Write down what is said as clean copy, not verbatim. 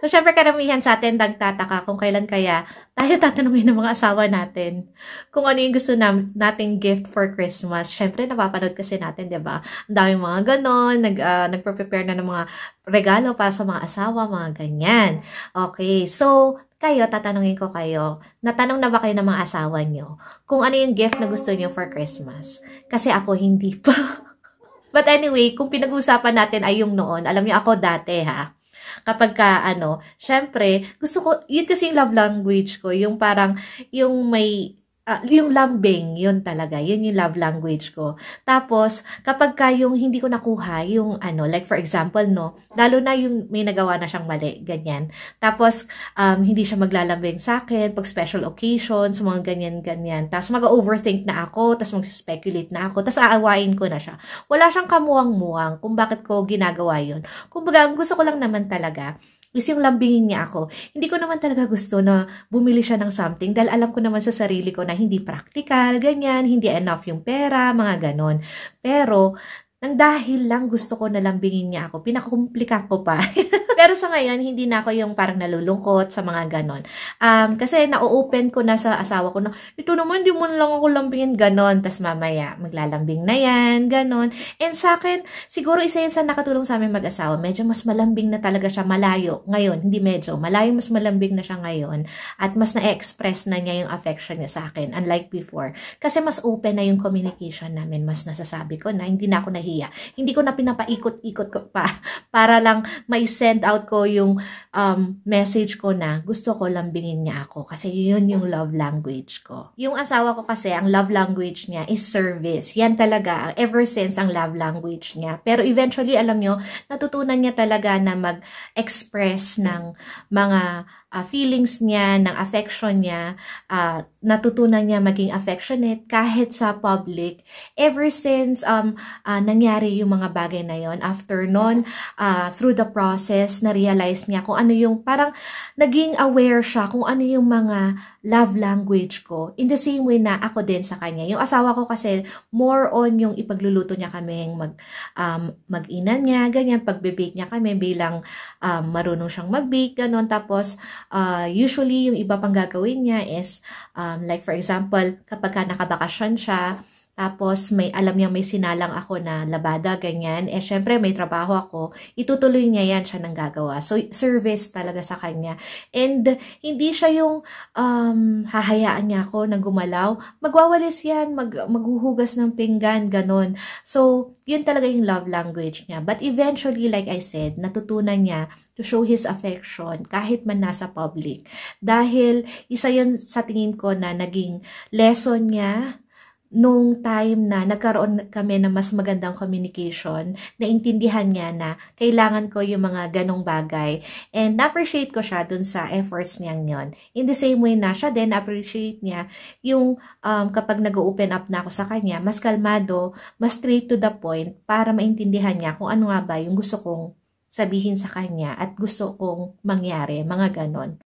So, syempre karamihan sa atin nagtataka kung kailan kaya tayo tatanungin ng mga asawa natin kung ano yung gusto nating gift for Christmas. Syempre, napapanood kasi natin, di ba? Ang daming mga ganon, nagpre-prepare na ng mga regalo para sa mga asawa, mga ganyan. Okay, so, tatanungin ko kayo, natanong na ba kayo ng mga asawa nyo kung ano yung gift na gusto nyo for Christmas? Kasi ako, hindi pa. But anyway, kung pinag-uusapan natin ay yung noon, alam niyo ako dati ha, kapag syempre, gusto ko, yun kasi yung love language ko, yung parang, yung may, yung lambing, yun talaga, yun yung love language ko. Tapos, kapag yung hindi ko nakuha, yung like for example, no, lalo na yung may nagawa na siyang mali, ganyan. Tapos, hindi siya maglalambing sa akin, pag special occasions, mga ganyan-ganyan. Tapos, mag-overthink na ako, tapos mag-speculate na ako, tapos aawain ko na siya. Wala siyang kamuwang-muwang kung bakit ko ginagawa yun. Kumbaga, gusto ko lang naman talaga, is yung lambingin niya ako. Hindi ko naman talaga gusto na bumili siya ng something dahil alam ko naman sa sarili ko na hindi practical, ganyan, hindi enough yung pera, mga ganon. Pero, nang dahil lang gusto ko na lambingin niya ako, pinakumplika ko pa. Pero sa ngayon, hindi na ako yung parang nalulungkot sa mga ganon. Kasi na-open ko na sa asawa ko na, ito naman, di mo lang ako lambingin ganon. Tapos mamaya, maglalambing na yan, ganon. And sa akin, siguro isa yun sa nakatulong sa amin mag-asawa. Medyo mas malambing na talaga siya, malayo. Ngayon, hindi medyo, malayo mas malambing na siya ngayon. At mas na-express na niya yung affection niya sa akin, unlike before. Kasi mas open na yung communication namin. Mas nasasabi ko na hindi na ako nahiya. Hindi ko na pinapaikot-ikot ko pa para lang mai-send out ko yung message ko na gusto ko lambingin niya ako kasi yun yung love language ko. Yung asawa ko kasi, ang love language niya is service. Yan talaga, ever since ang love language niya. Pero eventually, alam nyo, natutunan niya talaga na mag-express ng mga feelings niya, ng affection niya, natutunan niya maging affectionate kahit sa public. Ever since nangyari yung mga bagay na yon, after nun, through the process, na-realize niya kung ano yung, parang naging aware siya kung ano yung mga love language ko. In the same way na ako din sa kanya. Yung asawa ko kasi, more on yung ipagluluto niya kami, mag-inan niya, ganyan, pagbe-bake niya kami bilang marunong siyang mag-bake, ganon. Tapos, usually, yung iba pang gagawin niya is, like for example, kapag nakabakasyon siya, tapos alam niya may sinalang ako na labada, ganyan, syempre may trabaho ako, itutuloy niya yan siya nang gagawa. So, service talaga sa kanya. And, hindi siya yung hahayaan niya ako na gumalaw. Magwawalis yan, maghuhugas ng pinggan, ganon. So, yun talaga yung love language niya. But eventually, like I said, natutunan niya to show his affection kahit man nasa public. Dahil isa yun sa tingin ko na naging lesson niya nung time na nagkaroon kami ng mas magandang communication, naintindihan niya na kailangan ko yung mga ganong bagay. And na-appreciate ko siya dun sa efforts niyang yon. In the same way na siya din, appreciate niya yung kapag nag-open up na ako sa kanya, mas kalmado, mas straight to the point para maintindihan niya kung ano nga ba yung gusto kong sabihin sa kanya at gusto kong mangyari, mga ganon.